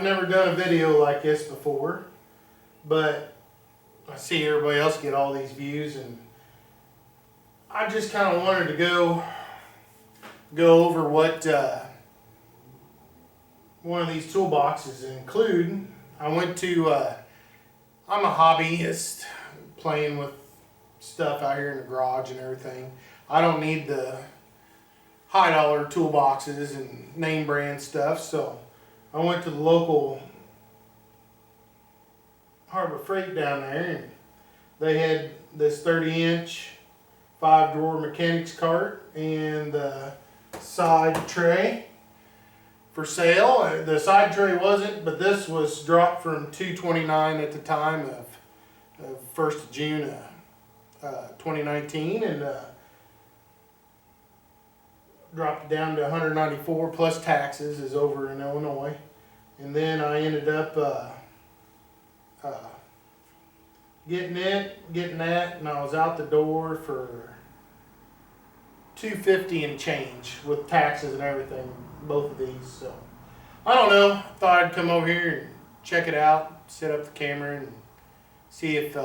never done a video like this before, but I see everybody else get all these views, and I just kind of wanted to go over what one of these toolboxes include. I went to, I'm a hobbyist, playing with stuff out here in the garage and everything. I don't need the high dollar toolboxes and name brand stuff, so I went to the local Harbor Freight down there, and they had this 30-inch 5-drawer mechanics cart and the side tray for sale. The side tray wasn't, but this was dropped from $229 at the time of 1st of June 2019, and dropped it down to $194 plus taxes, is over in Illinois. And then I ended up getting that, and I was out the door for $250 and change with taxes and everything, both of these. So I don't know, thought I'd come over here and check it out, set up the camera and see if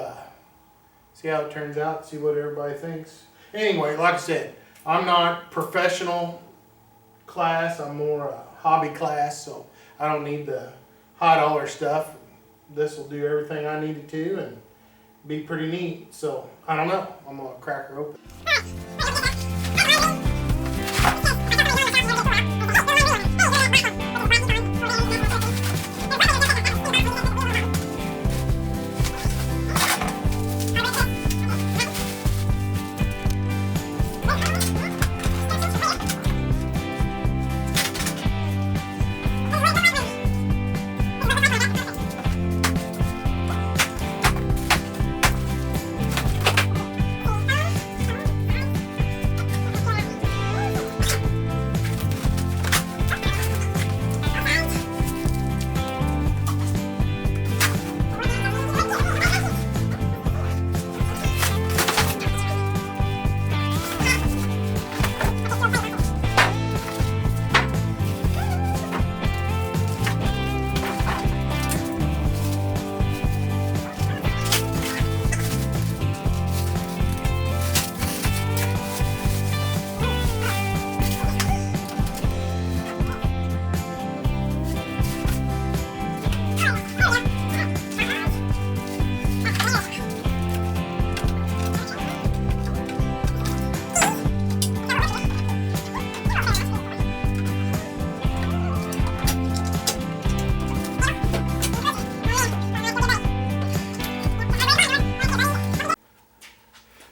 see how it turns out, see what everybody thinks. Anyway, like I said, I'm not professional class, I'm more a hobby class, so I don't need the high dollar stuff. This will do everything I need it to and be pretty neat. So I don't know, I'm gonna crack her open.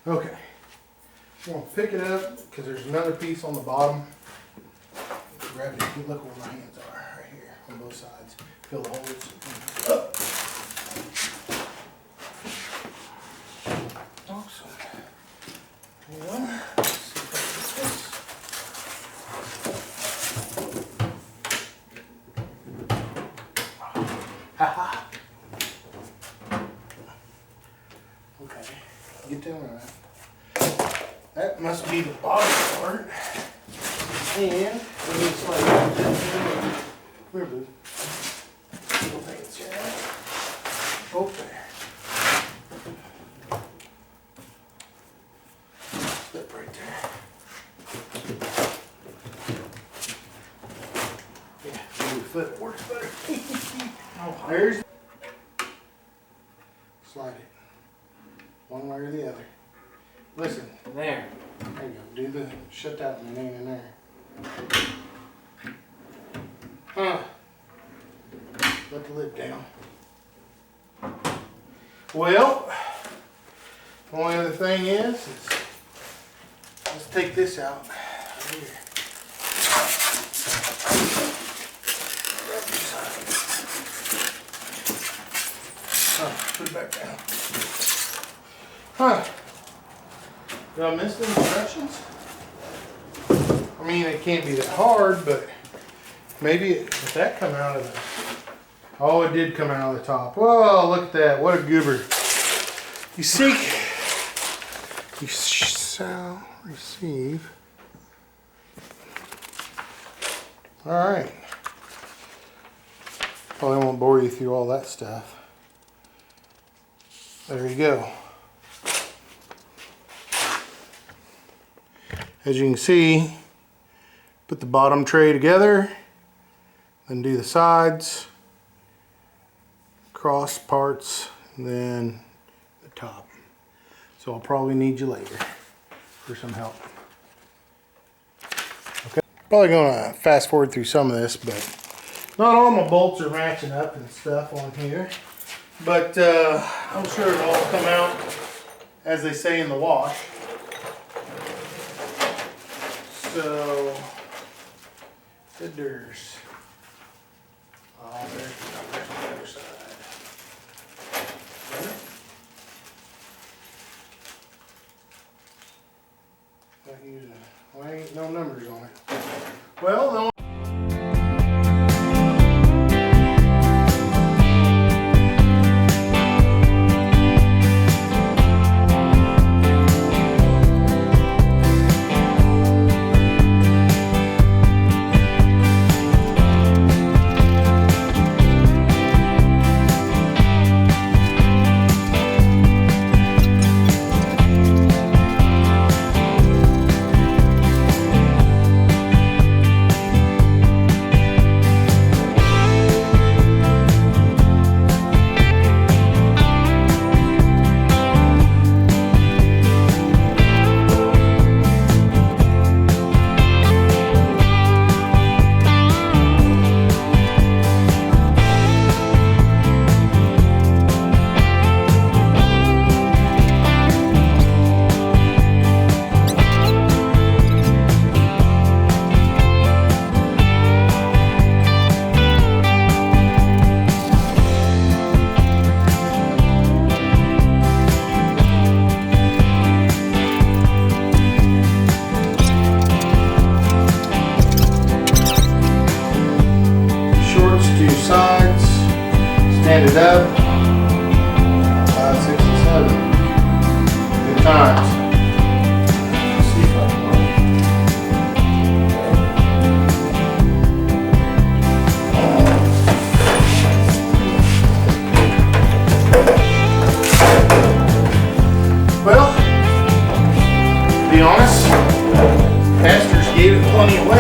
Okay, I'm going to pick it up because there's another piece on the bottom. Grab it, look where my hands are, right here on both sides. Fill the holes. Up. Awesome. Well, let's see if I can get this. Ha-ha. Okay, get them right. That must be the bottom part. And it looks like where the little things here. Oh, there. Slip right there. Yeah, maybe the foot works better. Oh, there's. Slide it. One way or the other. Listen, there. There you go. Do the shut that one in there. Huh. Let the lid down. Well, the only other thing is let's take this out. Right here. Put it back down. Huh. Did I miss the instructions? I mean, it can't be that hard, but maybe if that come out of the... Oh, it did come out of the top. Whoa, look at that. What a goober. You seek, you shall receive. All right. Probably won't bore you through all that stuff. There you go. As you can see, put the bottom tray together, then do the sides, cross parts, and then the top. So I'll probably need you later for some help. Okay. Probably gonna fast forward through some of this, but not all my bolts are matching up and stuff on here. But I'm sure it'll all come out as they say in the wash. So, there's the other side. Well, ain't no numbers on it. Well, no. Sides, stand it up, 5, 6, and 7. Good times. Let's see if I can work. Well, to be honest, pastors gave it plenty of weight.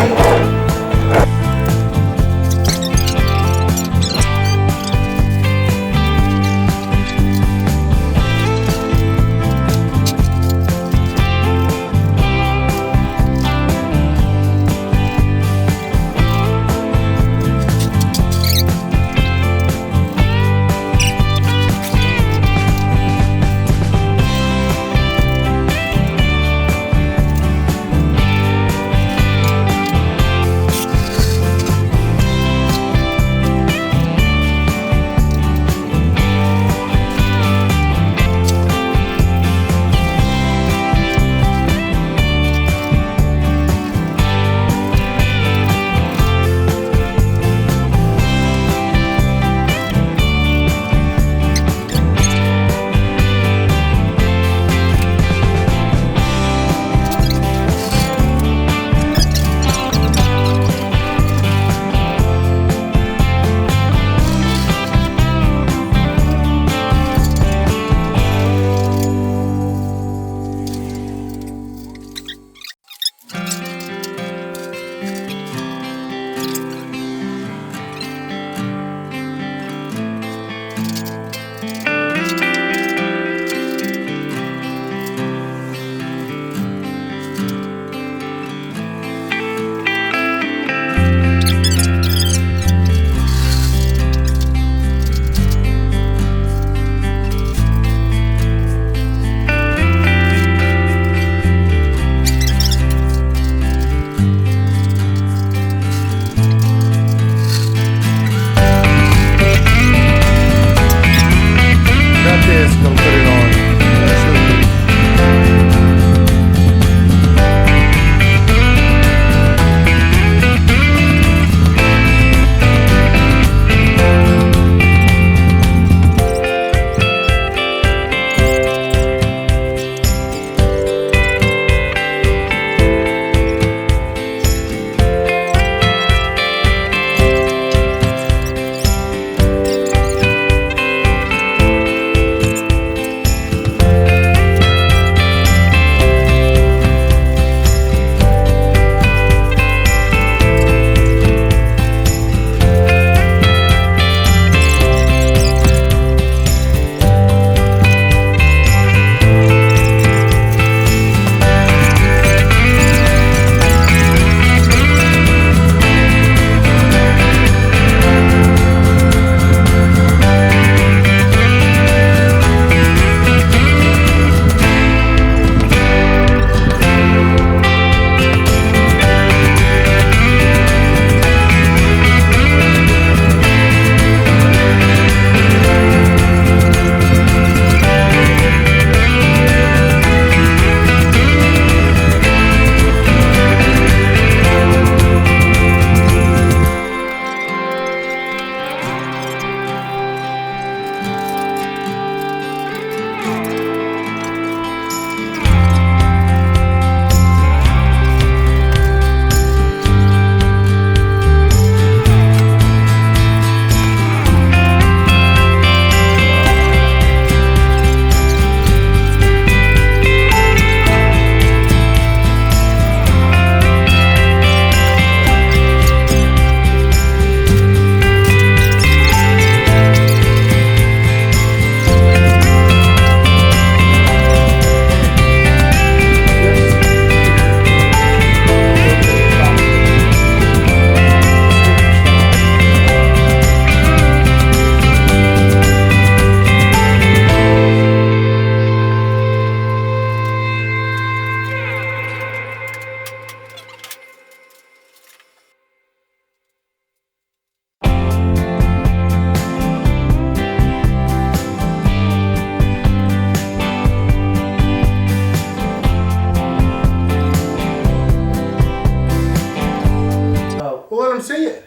Well, let them see it.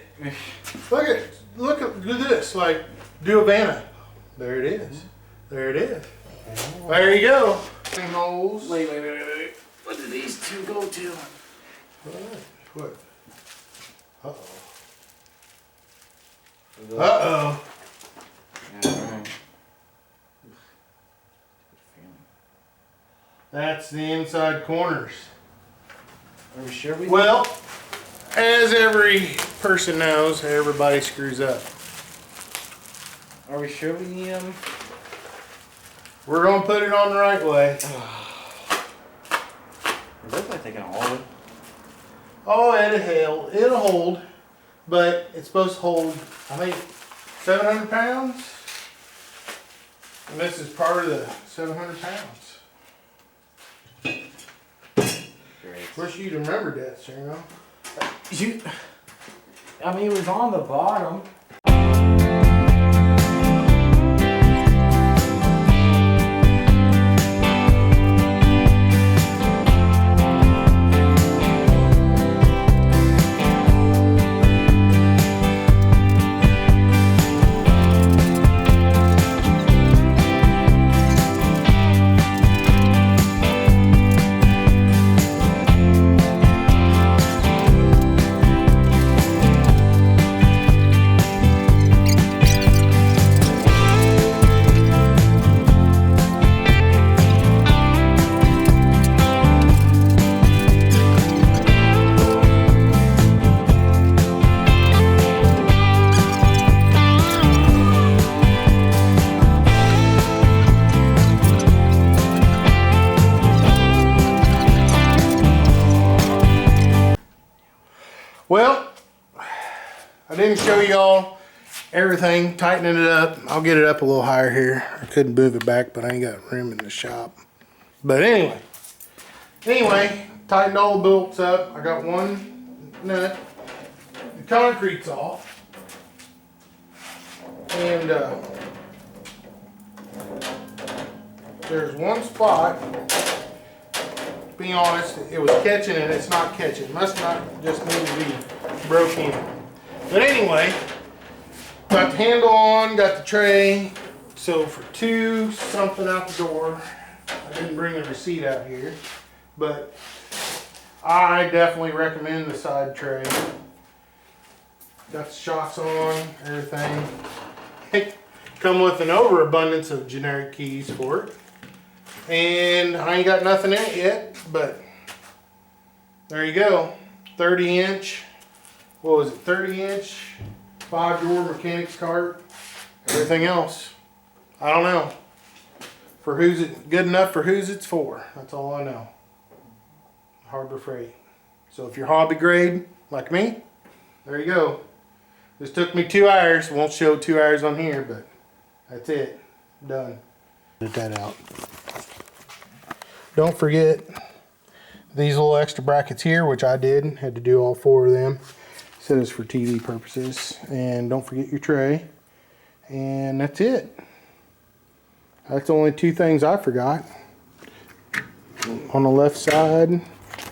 Look at this. Like, do a Vanna. There it is. There it is. There you go. Holes. Wait. What do these two go to? What? Uh-oh. Uh-oh. Alright. That's the inside corners. Are we sure we? Well, as every person knows, everybody screws up. Are we sure we need them? We're gonna put it on the right way. It looks like they can hold it. Oh, it'll hold, but it's supposed to hold, I think, 700 pounds. And this is part of the 700 pounds. Great. Wish you'd remembered that, Cyrano. I mean, it was on the bottom. Well, I didn't show y'all everything, tightening it up. I'll get it up a little higher here. I couldn't move it back, but I ain't got room in the shop. But anyway, tightened all the bolts up. I got one nut. The concrete's off. And there's one spot, to be honest, it was catching and it's not catching. It must not just need to be broke in. But anyway, got the handle on, got the tray. So for $2 something out the door, I didn't bring a receipt out here, but I definitely recommend the side tray. Got the shocks on, everything. Come with an overabundance of generic keys for it. And I ain't got nothing in it yet, but there you go. 30-inch, what was it, 30-inch, 5-drawer mechanics cart, everything else. I don't know. For who's it good enough for who's it's for. That's all I know. Harbor Freight. So if you're hobby grade, like me, there you go. This took me 2 hours. Won't show 2 hours on here, but that's it. Done. Get that out. Don't forget these little extra brackets here, which I did. Had to do all 4 of them. Said it's for TV purposes. And don't forget your tray. And that's it. That's the only 2 things I forgot. On the left side,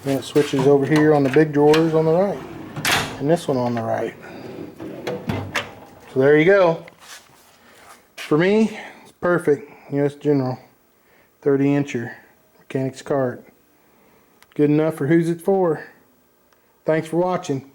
then it switches over here on the big drawers on the right. And this one on the right. So there you go. For me, it's perfect. US General 30-incher mechanics cart. Good enough for who's it's for. Thanks for watching.